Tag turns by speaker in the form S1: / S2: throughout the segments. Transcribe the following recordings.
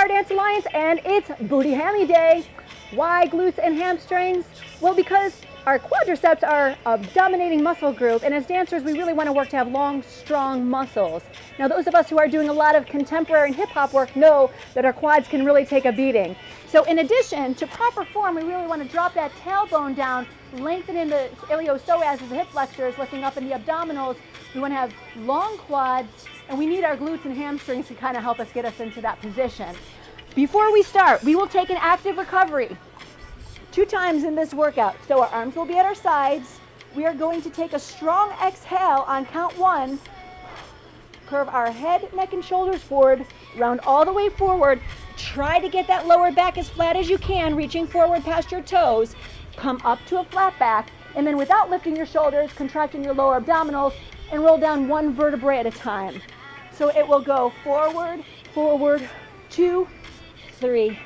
S1: Power Dance Alliance, and it's Booty Hammy Day. Why glutes and hamstrings? Well, because our quadriceps are a dominating muscle group, and as dancers, we really want to work to have long, strong muscles. Now, those of us who are doing a lot of contemporary and hip-hop work know that our quads can really take a beating. So in addition to proper form, we really want to drop that tailbone down, lengthen in the iliopsoas, the hip flexors, lifting up in the abdominals. We want to have long quads, and we need our glutes and hamstrings to kind of help us get us into that position. Before we start, we will take an active recovery 2 times in this workout. So our arms will be at our sides. We are going to take a strong exhale on count 1. Curve our head, neck, and shoulders forward, round all the way forward. Try to get that lower back as flat as you can, reaching forward past your toes. Come up to a flat back, and then without lifting your shoulders, contracting your lower abdominals, and roll down 1 vertebrae at a time. So it will go forward, forward, 2, 3,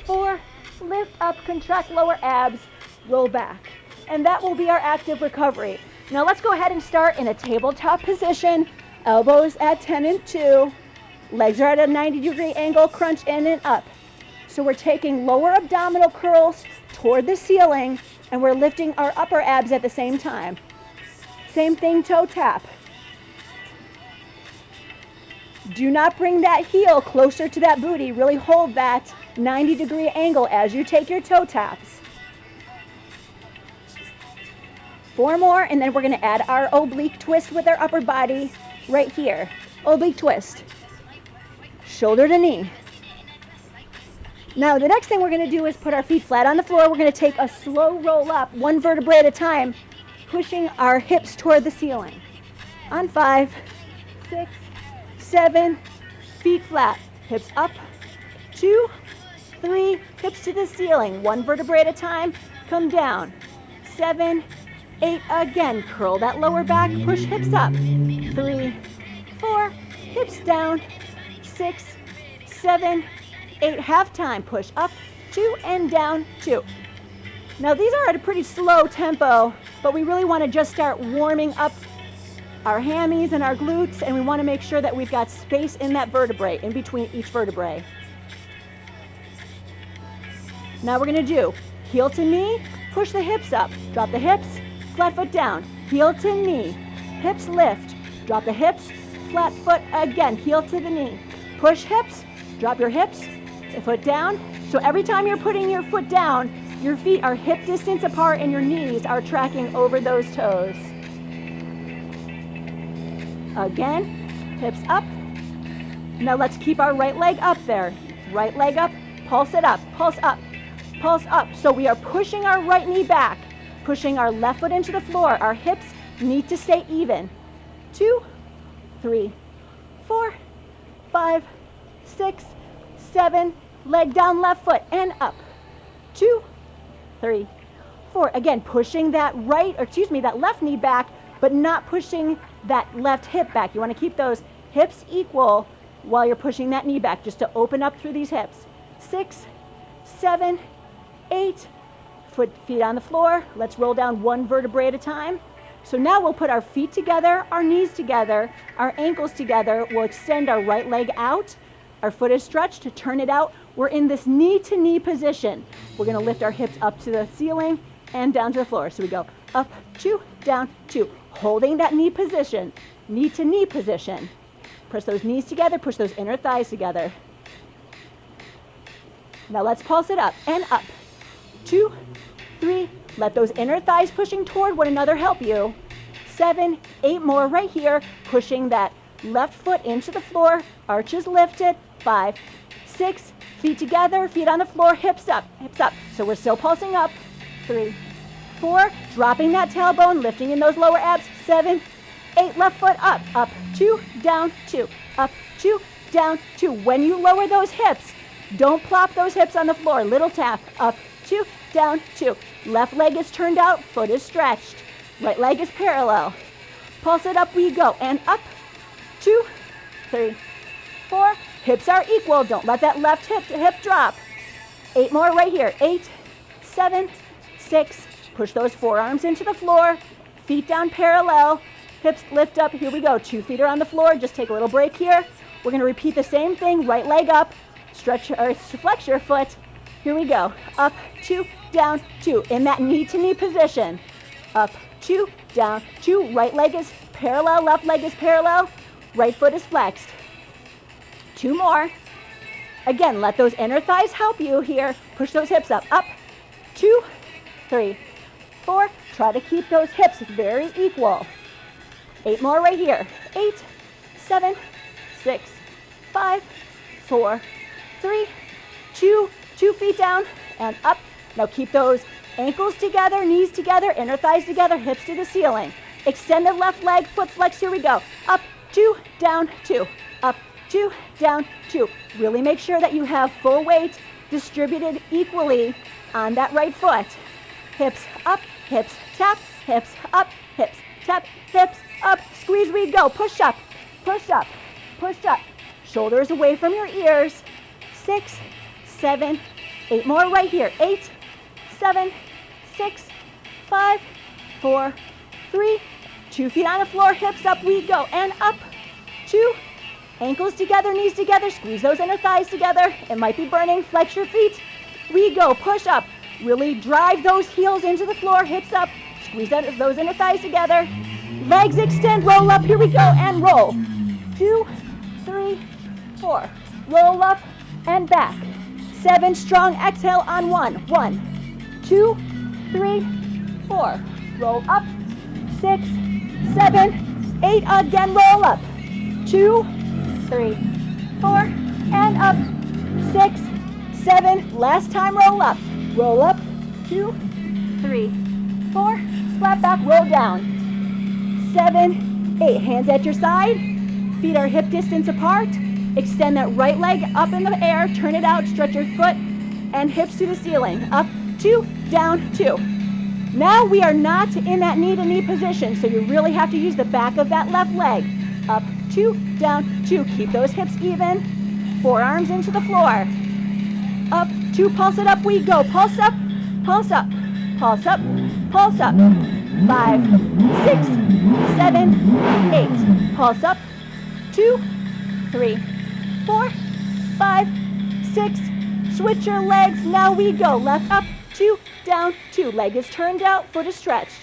S1: 4, lift up, contract lower abs, roll back. And that will be our active recovery. Now let's go ahead and start in a tabletop position, elbows at 10 and 2, legs are at a 90-degree angle, crunch in and up. So we're taking lower abdominal curls toward the ceiling, and we're lifting our upper abs at the same time. Same thing, toe tap. Do not bring that heel closer to that booty. Really hold that 90-degree angle as you take your toe taps. 4 more, and then we're going to add our oblique twist with our upper body right here. Oblique twist. Shoulder to knee. Now, the next thing we're going to do is put our feet flat on the floor. We're going to take a slow roll up, 1 vertebrae at a time, pushing our hips toward the ceiling. On 5, 6, 7, feet flat, hips up, 2, 3, hips to the ceiling, 1 vertebrae at a time, come down, 7, 8, again, curl that lower back, push hips up, 3, 4, hips down, 6, 7, 8, half time, push up, 2, and down, 2. Now these are at a pretty slow tempo, but we really want to just start warming up our hammies and our glutes, and we want to make sure that we've got space in that vertebrae, in between each vertebrae. Now we're going to do heel to knee, push the hips up, drop the hips, flat foot down, heel to knee, hips lift, drop the hips, flat foot again, heel to the knee, push hips, drop your hips, foot down. So every time you're putting your foot down, your feet are hip distance apart and your knees are tracking over those toes. Again, hips up. Now let's keep our right leg up there. Right leg up, pulse it up, pulse up, pulse up. So we are pushing our right knee back, pushing our left foot into the floor. Our hips need to stay even. 2, 3, 4, 5, 6, 7, leg down, left foot, and up. 2, 3, 4. Again, pushing that that left knee back, but not pushing that left hip back. You want to keep those hips equal while you're pushing that knee back, just to open up through these hips. 6, 7, 8, feet on the floor. Let's roll down 1 vertebrae at a time. So now we'll put our feet together, our knees together, our ankles together. We'll extend our right leg out. Our foot is stretched to turn it out. We're in this knee-to-knee position. We're going to lift our hips up to the ceiling and down to the floor. So we go up, 2, down, 2. Holding that knee position, knee-to-knee position. Press those knees together, push those inner thighs together. Now let's pulse it up and up. 2, 3, let those inner thighs pushing toward one another help you. 7, 8 more right here, pushing that left foot into the floor, arches lifted. 5, 6, feet together, feet on the floor, hips up, hips up. So we're still pulsing up. 3, 4, dropping that tailbone, lifting in those lower abs. 7, 8, left foot up, up, 2, down, 2, up, 2, down, 2. When you lower those hips, don't plop those hips on the floor. Little tap, up, 2, down, 2. Left leg is turned out, foot is stretched. Right leg is parallel. Pulse it up, we go, and up, 2, 3, 4. Hips are equal. Don't let that left hip drop. 8 more right here. 8, 7, 6. Push those forearms into the floor. Feet down parallel. Hips lift up. Here we go. 2 feet are on the floor. Just take a little break here. We're going to repeat the same thing. Right leg up.
S2: stretch or flex your foot. Here we go. Up, 2, down, 2. In that knee-to-knee position. Up, 2, down, 2. Right leg is parallel, left leg is parallel. Right foot is flexed. 2 more. Again, let those inner thighs help you here. Push those hips up. Up, 2, 3, 4. Try to keep those hips very equal. 8 more right here. 8, 7, 6, 5, 4, 3, 2. 2 feet down and up. Now keep those ankles together, knees together, inner thighs together, hips to the ceiling. Extend the left leg, foot flex. Here we go. Up, 2, down, 2. Up, 2, down, 2. Really make sure that you have full weight distributed equally on that right foot. Hips up, hips tap, hips up, hips tap, hips up. Squeeze, we go. Push up, push up, push up. Shoulders away from your ears. 6, 7, 8 more right here. 8, 7, 6, 5, 4, 3, 2 feet on the floor, hips up, we go, and up, 2, ankles together, knees together, squeeze those inner thighs together. It might be burning, flex your feet, we go, push up, really drive those heels into the floor, hips up, squeeze those inner thighs together, legs extend, roll up, here we go, and roll, 2, 3, 4, roll up and back, 7, strong exhale on 1, 1, 2, 3, 4, roll up, 6, 7, 8, again, roll up, 2, 3, 4, and up, 6, 7, last time, roll up, 2, 3, 4, flat back, roll down, 7, 8, hands at your side, feet are hip distance apart, extend that right leg up in the air, turn it out, stretch your foot and hips to the ceiling, up, 2, down, 2. Now we are not in that knee-to-knee position, so you really have to use the back of that left leg. Up, 2, down, 2. Keep those hips even. Forearms into the floor. Up, 2, pulse it up, we go. Pulse up, pulse up, pulse up, pulse up. 5, 6, 7, 8. Pulse up, 2, 3, 4, 5, 6. Switch your legs, now we go. Left up, 2, down, 2. Leg is turned out, foot is stretched.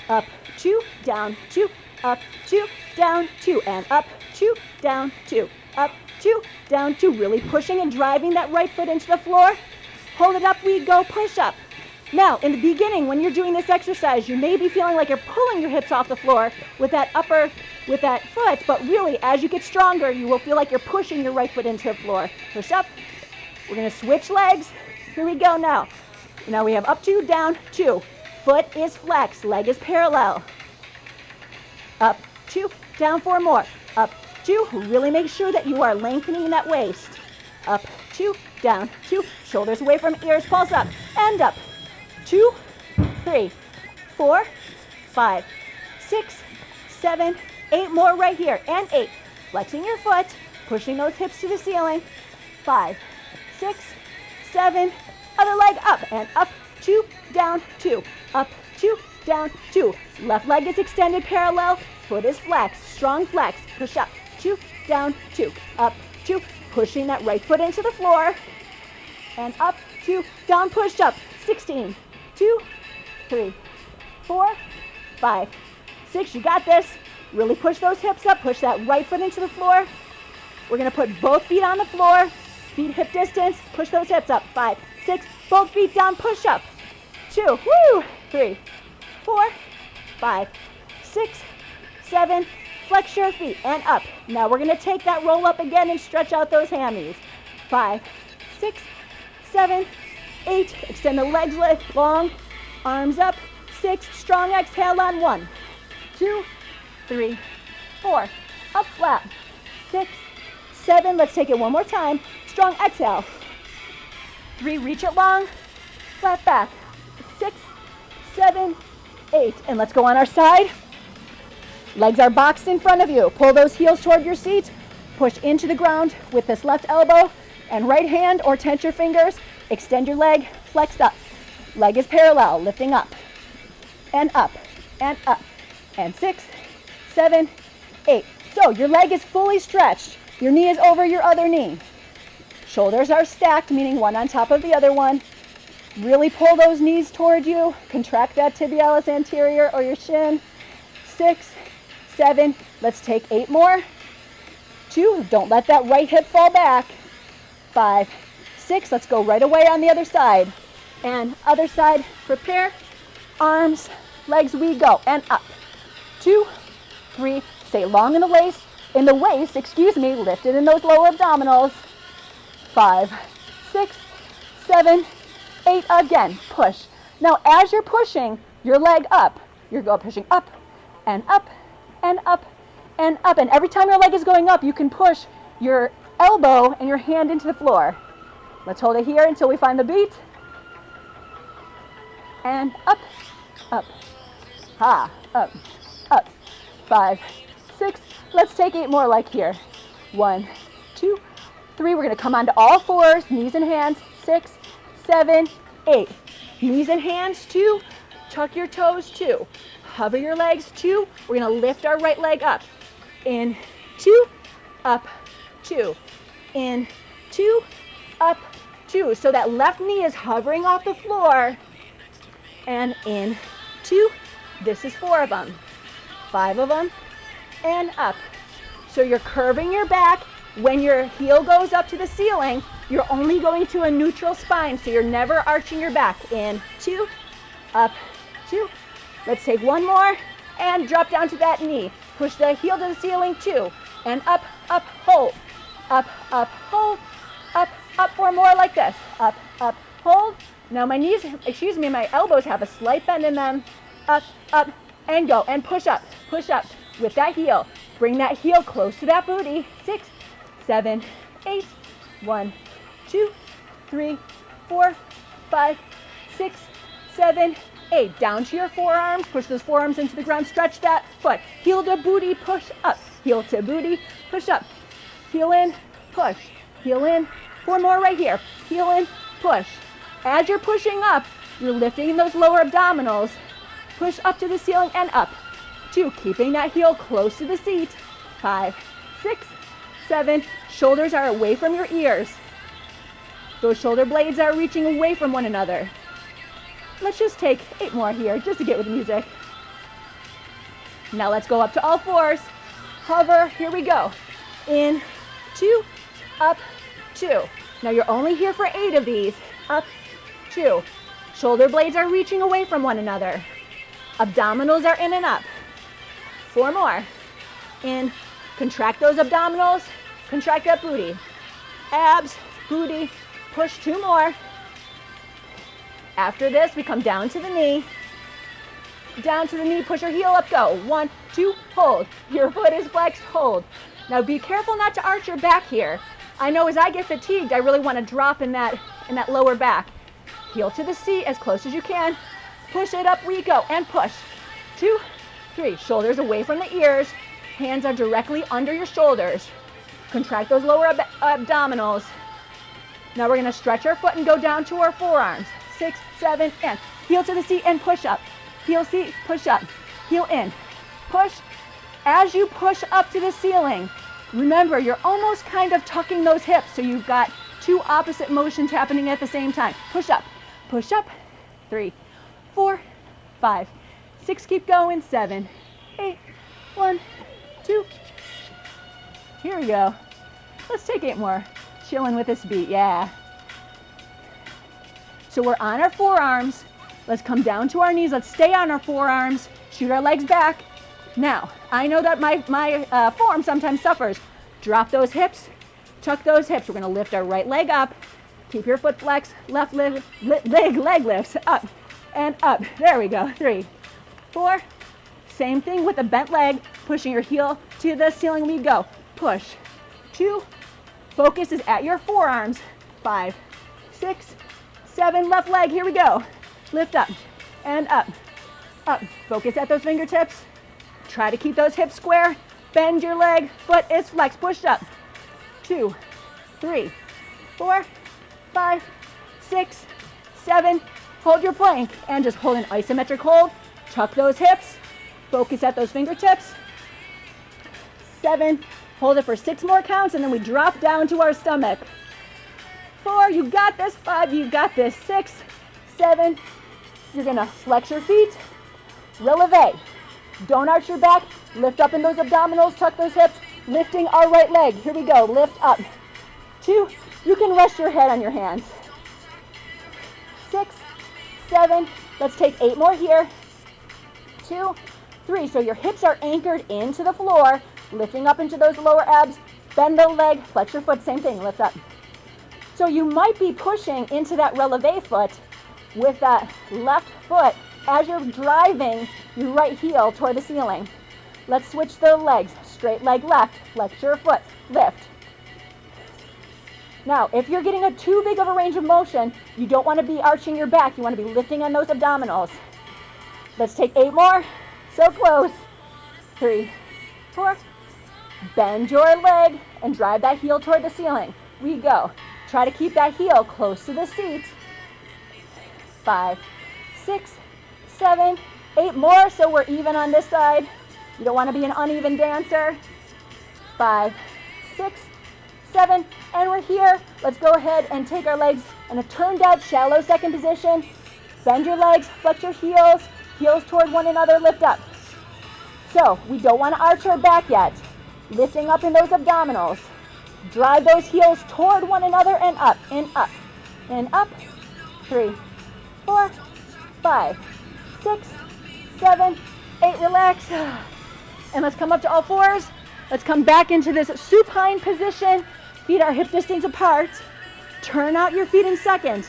S2: Up, 2, down, 2. Up, 2, down, 2. And up, 2, down, 2. Up, 2, down, 2. Really pushing and driving that right foot into the floor. Hold it up, we go, push up. Now, in the beginning, when you're doing this exercise, you may be feeling like you're pulling your hips off the floor with that foot, but really, as you get stronger, you will feel like you're pushing your right foot into the floor. Push up. We're gonna switch legs. Here we go now. Now we have up 2, down 2. Foot is flexed, leg is parallel. Up 2, down 4 more. Up 2, really make sure that you are lengthening that waist. Up 2, down 2, shoulders away from ears, pulse up, and up. 2, 3, 4, 5, 6, 7, 8 more right here, and 8. Flexing your foot, pushing those hips to the ceiling. 5, 6, 7, other leg up, and up, 2, down, 2. Up, 2, down, 2. Left leg is extended parallel, foot is flexed, strong flex. Push up, 2, down, 2. Up, 2, pushing that right foot into the floor. And up, 2, down, push up. 16, 2, 3, 4, 5, 6. You got this. Really push those hips up, push that right foot into the floor. We're gonna put both feet on the floor, feet hip distance, push those hips up. 5, 6, both feet down, push up. 2, woo, 3, 4, 5, 6, 7, flex your feet and up. Now we're gonna take that roll up again and stretch out those hammies. 5, 6, 7, 8, extend the legs long, arms up. 6, strong exhale on 1, 2, 3, 4, up flat. 6, 7, let's take it one more time. Strong exhale. 3, reach it long, flat back. 6, 7, 8, and let's go on our side. Legs are boxed in front of you. Pull those heels toward your seat. Push into the ground with this left elbow and right hand, or tense your fingers. Extend your leg, flexed up. Leg is parallel, lifting up and up and up. And 6, 7, 8. So your leg is fully stretched. Your knee is over your other knee. Shoulders are stacked, meaning one on top of the other one. Really pull those knees toward you. Contract that tibialis anterior or your shin. 6, 7, let's take 8 more. 2, don't let that right hip fall back. 5, 6, let's go right away on the other side. And other side, prepare. Arms, legs, we go. And up. 2, 3, stay long in the waist, lifted in those lower abdominals. 5, 6, 7, 8, again, push. Now as you're pushing your leg up, you're pushing up and up and up and up. And every time your leg is going up, you can push your elbow and your hand into the floor. Let's hold it here until we find the beat. And up, up, ha, up, up. 5, 6, let's take 8 more like here. 1, 2, 3, we're gonna come onto all fours, knees and hands. 6, 7, 8. Knees and hands, 2, tuck your toes, 2. Hover your legs, 2. We're gonna lift our right leg up. In, 2, up, 2. In, 2, up, 2. So that left knee is hovering off the floor. And in, 2. This is 4 of them. 5 of them, and up. So you're curving your back. When your heel goes up to the ceiling, you're only going to a neutral spine, so you're never arching your back. In, 2, up, 2. Let's take 1 more, and drop down to that knee. Push the heel to the ceiling, 2, and up, up, hold. Up, hold. Up, 4 more like this. Up, hold. Now my knees, my elbows have a slight bend in them. Up, and go, and push up with that heel. Bring that heel close to that booty. 6, 7, 8, 1, 2, 3, 4, 5, 6, 7, 8. Down to your forearms, push those forearms into the ground, stretch that foot. Heel to booty, push up. Heel to booty, push up. Heel in, push. Heel in. 4 more right here. Heel in, push. As you're pushing up, you're lifting those lower abdominals. Push up to the ceiling and up. 2, keeping that heel close to the seat. 5, 6, 7, shoulders are away from your ears. Those shoulder blades are reaching away from one another. Let's just take 8 more here, just to get with the music. Now let's go up to all fours. Hover, here we go. In, 2, up, 2. Now you're only here for 8 of these. Up, 2. Shoulder blades are reaching away from one another. Abdominals are in and up. 4 more. In, contract those abdominals, contract that booty. Abs, booty, push 2 more. After this, we come down to the knee. Down to the knee, push your heel up, go. 1, 2, hold. Your foot is flexed, hold. Now be careful not to arch your back here. I know as I get fatigued, I really want to drop in that lower back. Heel to the seat as close as you can. Push it up, we go, and push. 2, 3, shoulders away from the ears. Hands are directly under your shoulders. Contract those lower abdominals. Now we're gonna stretch our foot and go down to our forearms. 6, 7, and heel to the seat and push up. Heel seat, push up. Heel in, push. As you push up to the ceiling, remember you're almost kind of tucking those hips, so you've got 2 opposite motions happening at the same time. Push up, 3, 4, 5, 6, keep going, 7, 8, 1, 2. Here we go. Let's take 8 more. Chilling with this beat, yeah. So we're on our forearms. Let's come down to our knees. Let's stay on our forearms. Shoot our legs back. Now, I know that my forearm sometimes suffers. Drop those hips, tuck those hips. We're gonna lift our right leg up. Keep your foot flexed, left leg lifts, up and up. There we go, 3, 4. Same thing with the bent leg, pushing your heel to the ceiling, we go. Push, 2, focus is at your forearms. 5, 6, 7, left leg, here we go. Lift up and up, up. Focus at those fingertips. Try to keep those hips square. Bend your leg, foot is flexed, push up. 2, 3, 4, 5, 6, 7. Hold your plank and just hold an isometric hold. Tuck those hips. Focus at those fingertips. 7. Hold it for 6 more counts and then we drop down to our stomach. 4, you got this. 5, you got this. 6, 7, you're gonna flex your feet, releve. Don't arch your back, lift up in those abdominals, tuck those hips, lifting our right leg. Here we go, lift up. 2, you can rest your head on your hands. 6, 7, let's take 8 more here. 2, 3, so your hips are anchored into the floor, lifting up into those lower abs, bend the leg, flex your foot, same thing, lift up. So you might be pushing into that releve foot with that left foot as you're driving your right heel toward the ceiling. Let's switch the legs. Straight leg left, flex your foot, lift. Now, if you're getting too big of a range of motion, you don't want to be arching your back. You want to be lifting on those abdominals. Let's take 8 more. So close. 3, 4. Bend your leg and drive that heel toward the ceiling. We go. Try to keep that heel close to the seat. 5, 6, 7, 8 more, so we're even on this side. You don't want to be an uneven dancer. 5, 6, 7, and we're here. Let's go ahead and take our legs in a turned out shallow second position. Bend your legs, flex your heels, heels toward one another, lift up. So we don't want to arch our back yet. Lifting up in those abdominals. Drive those heels toward one another and up, and up, and up. 3, 4, 5, 6, 7, 8, relax. And let's come up to all fours. Let's come back into this supine position. Feet are hip distance apart. Turn out your feet in seconds.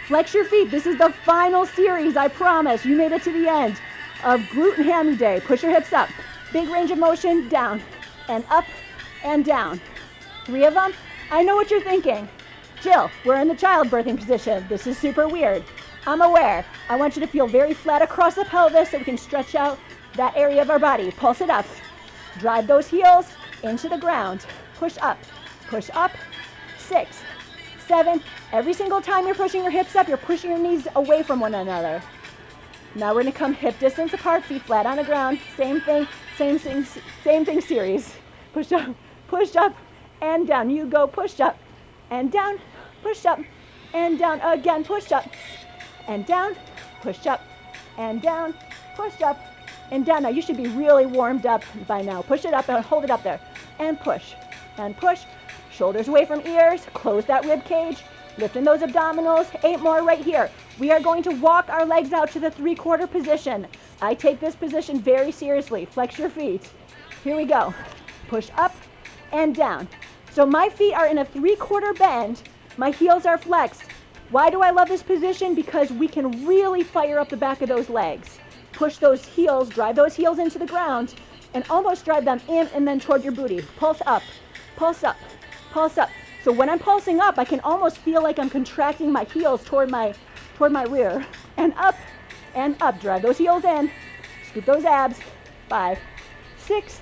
S2: Flex your feet. This is the final series, I promise. You made it to the end of glute and hammy day. Push your hips up. Big range of motion, down and up and down. 3 of them. I know what you're thinking. Jill, we're in the childbirthing position. This is super weird. I'm aware. I want you to feel very flat across the pelvis so we can stretch out that area of our body. Pulse it up. Drive those heels into the ground. Push up. Push up. 6, 7. Every single time you're pushing your hips up, you're pushing your knees away from one another. Now we're going to come hip distance apart, feet flat on the ground. Same thing series. Push up, and down. You go push up, and down, push up, and down. Again, push up, and down, push up, and down, push up, and down. Now you should be really warmed up by now. Push it up and hold it up there. And push, and push. Shoulders away from ears. Close that rib cage. Lifting those abdominals. 8 more right here. We are going to walk our legs out to the 3/4 position. I take this position very seriously. Flex your feet. Here we go. Push up and down. So my feet are in a 3/4 bend. My heels are flexed. Why do I love this position? Because we can really fire up the back of those legs. Push those heels, drive those heels into the ground, and almost drive them in and then toward your booty. Pulse up, pulse up, pulse up. So when I'm pulsing up, I can almost feel like I'm contracting my heels toward my rear. And up, and up. Drive those heels in. Scoop those abs. 5, 6,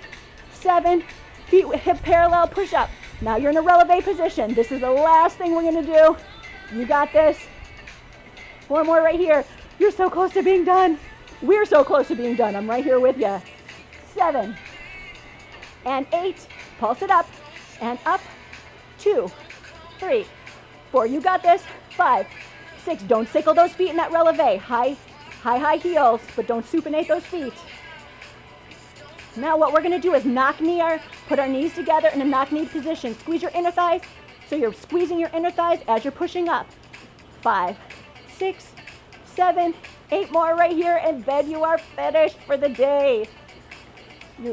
S2: 7. Feet hip parallel, push up. Now you're in a releve position. This is the last thing we're going to do. You got this. 4 more right here. You're so close to being done. We're so close to being done. I'm right here with you. 7 and 8. Pulse it up and up. 2, 3, 4. You got this. 5, 6. Don't sickle those feet in that releve. High heels, but don't supinate those feet. Now what we're going to do is put our knees together in a knock-knee position. Squeeze your inner thighs. So you're squeezing your inner thighs as you're pushing up. 5, 6, 7, 8 more right here, and then you are finished for the day.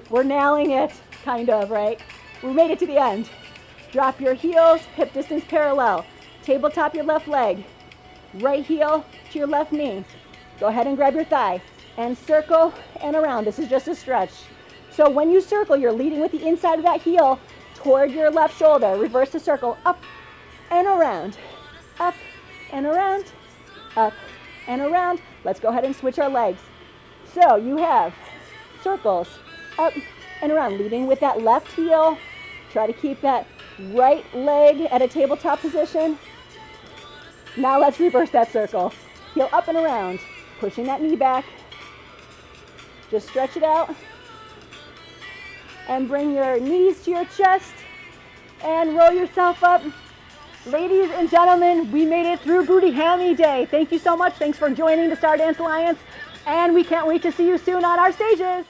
S2: We're nailing it, kind of, right? We made it to the end. Drop your heels, hip distance parallel. Tabletop your left leg. Right heel to your left knee. Go ahead and grab your thigh and circle and around. This is just a stretch. So when you circle, you're leading with the inside of that heel toward your left shoulder. Reverse the circle, up and around, up and around, up and around. Let's go ahead and switch our legs. So you have circles, up and around, leading with that left heel. Try to keep that right leg at a tabletop position. Now let's reverse that circle. Heel up and around, pushing that knee back. Just stretch it out. And bring your knees to your chest and roll yourself up
S1: Ladies and gentlemen, we made it through Booty Hammy Day. Thank you so much. Thanks for joining the Star Dance Alliance. And we can't wait to see you soon on our stages.